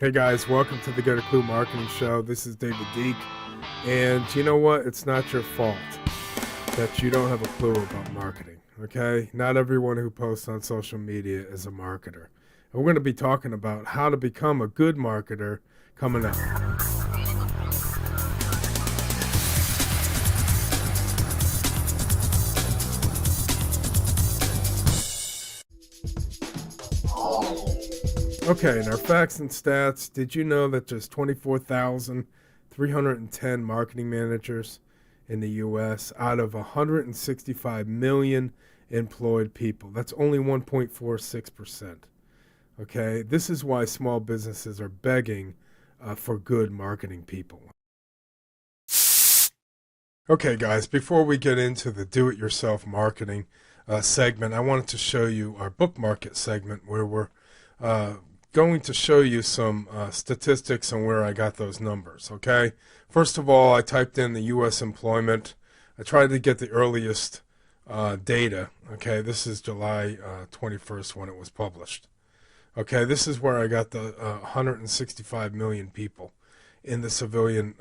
Hey guys, welcome to the Get a Clue Marketing Show. This is David Deek. And you know what? It's not your fault that you don't have a clue about marketing, okay? Not everyone who posts on social media is a marketer. And we're going to be talking about how to become a good marketer coming up. Okay, in our facts and stats, did you know that there's 24,310 marketing managers in the US out of 165 million employed people? That's only 1.46%. Okay, this is why small businesses are begging for good marketing people. Okay, guys, before we get into the do-it-yourself marketing segment, I wanted to show you our book market segment where we're uh, going to show you some statistics on where I got those numbers, okay? First of all, I typed in the U.S. employment. I tried to get the earliest data, okay? This is July 21st when it was published. Okay, this is where I got the 165 million people in the civilian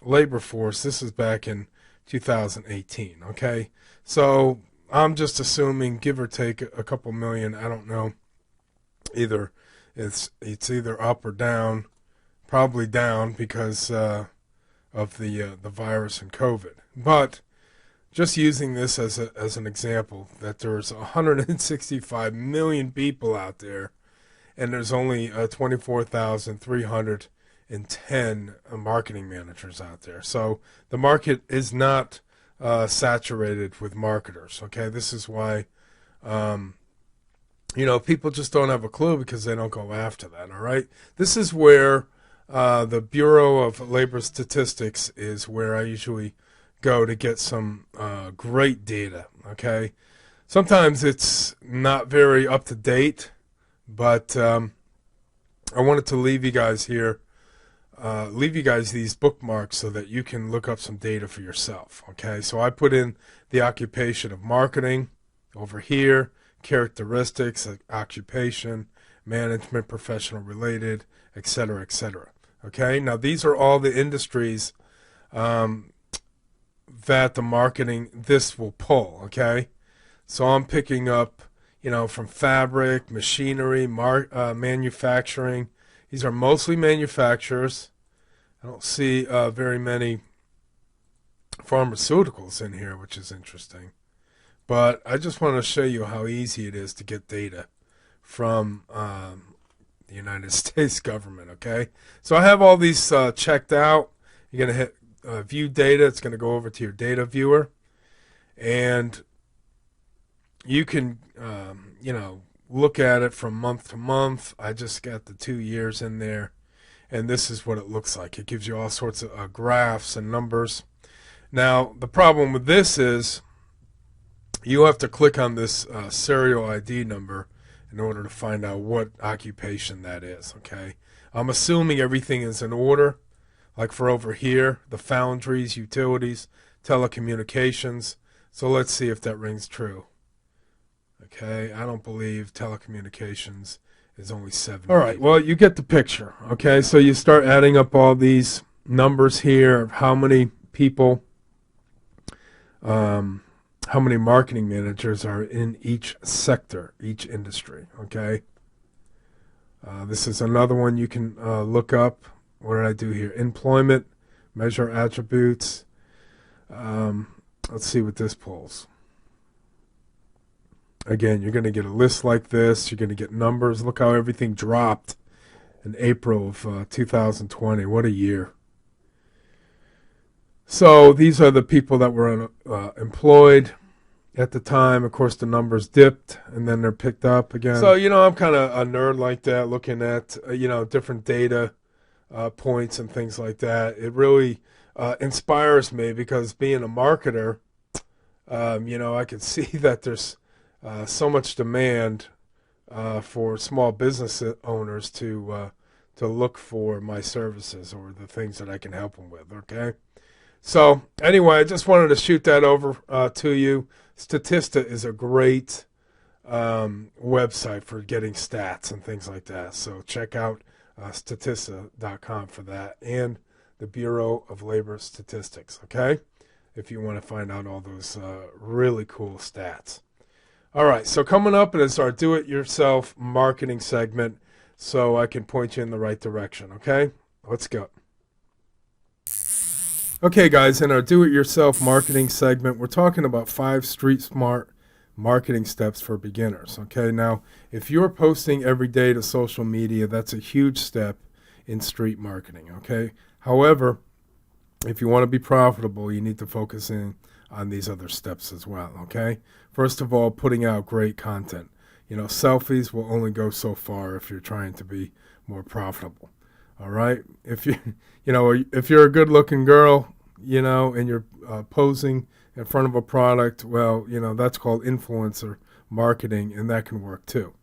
labor force. This is back in 2018, okay? So I'm just assuming, give or take a couple million, I don't know, either it's either up or down, probably down because of the virus and COVID. But just using this as an example, that there's 165 million people out there, and there's only 24,310 marketing managers out there. So the market is not saturated with marketers. Okay, this is why. People just don't have a clue because they don't go after that, all right? This is where the Bureau of Labor Statistics is where I usually go to get some great data, okay? Sometimes it's not very up to date, but I wanted to leave you guys here, these bookmarks so that you can look up some data for yourself, okay? So I put in the occupation of marketing over here, characteristics, occupation, management, professional related, etc., etc. Okay, now these are all the industries that the marketing this will pull. Okay, so I'm picking up, from fabric, machinery, manufacturing. These are mostly manufacturers. I don't see very many pharmaceuticals in here, which is interesting. But I just want to show you how easy it is to get data from the United States government, okay? So I have all these checked out. You're going to hit view data. It's going to go over to your data viewer. And you can, look at it from month to month. I just got the 2 years in there. And this is what it looks like. It gives you all sorts of graphs and numbers. Now, the problem with this is you have to click on this serial ID number in order to find out what occupation that is, okay? I'm assuming everything is in order, like for over here, the foundries, utilities, telecommunications. So let's see if that rings true. Okay, I don't believe telecommunications is only 7. All right, well, you get the picture, okay? So you start adding up all these numbers here of how many people, how many marketing managers are in each sector, each industry, okay? This is another one you can look up. What did I do here? Employment, measure attributes. Let's see what this pulls. Again, you're going to get a list like this. You're going to get numbers. Look how everything dropped in April of 2020. What a year. So these are the people that were employed at the time. Of course, the numbers dipped, and then they're picked up again. So, I'm kind of a nerd like that, looking at, different data points and things like that. It really inspires me because being a marketer, I can see that there's so much demand for small business owners to look for my services or the things that I can help them with, okay? So anyway, I just wanted to shoot that over to you. Statista is a great website for getting stats and things like that. So check out statista.com for that, and the Bureau of Labor Statistics, okay? If you want to find out all those really cool stats. All right, so coming up is our do-it-yourself marketing segment, so I can point you in the right direction, okay? Let's go. Okay, guys, in our do-it-yourself marketing segment, we're talking about 5 street smart marketing steps for beginners, okay? Now, if you're posting every day to social media, that's a huge step in street marketing, okay? However, if you want to be profitable, you need to focus in on these other steps as well, okay? First of all, putting out great content. Selfies will only go so far if you're trying to be more profitable. All right? If if you're a good-looking girl, and you're posing in front of a product, well, that's called influencer marketing, and that can work too.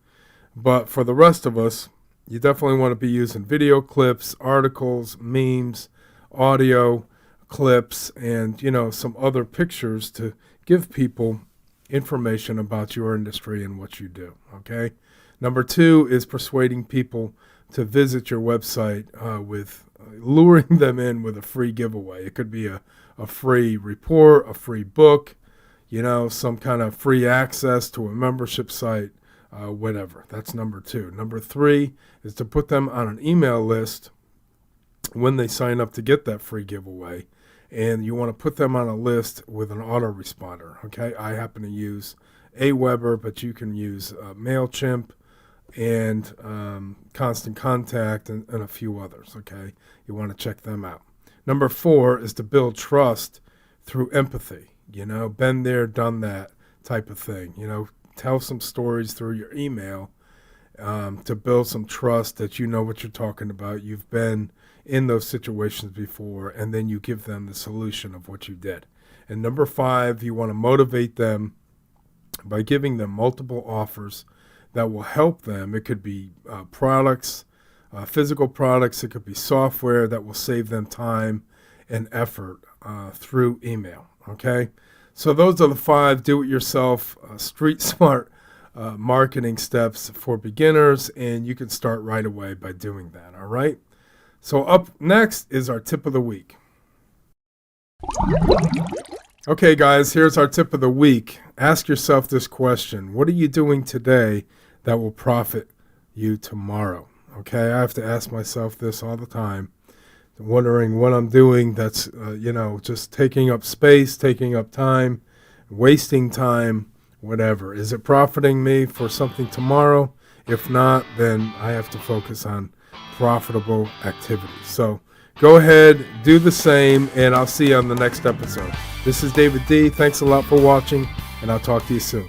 But for the rest of us, you definitely want to be using video clips, articles, memes, audio clips, and some other pictures to give people information about your industry and what you do, okay? Number 2 is persuading people to visit your website with luring them in with a free giveaway. It could be a free report, a free book, some kind of free access to a membership site, whatever. That's number 2. Number 3 is to put them on an email list when they sign up to get that free giveaway. And you want to put them on a list with an autoresponder, okay? I happen to use Aweber, but you can use MailChimp and Constant Contact and a few others, okay? You want to check them out. Number 4 is to build trust through empathy, been there, done that type of thing. Tell some stories through your email to build some trust that you know what you're talking about. You've been in those situations before, and then you give them the solution of what you did. And number 5, you want to motivate them by giving them multiple offers that will help them. It could be products, physical products. It could be software that will save them time and effort through email, okay? So those are the 5 do-it-yourself street smart marketing steps for beginners, and you can start right away by doing that, all right? So up next is our tip of the week. Okay, guys, here's our tip of the week. Ask yourself this question. What are you doing today that will profit you tomorrow? Okay, I have to ask myself this all the time, wondering what I'm doing that's, just taking up space, taking up time, wasting time, whatever. Is it profiting me for something tomorrow? If not, then I have to focus on profitable activities. So go ahead, do the same, and I'll see you on the next episode. This is David D. Thanks a lot for watching, and I'll talk to you soon.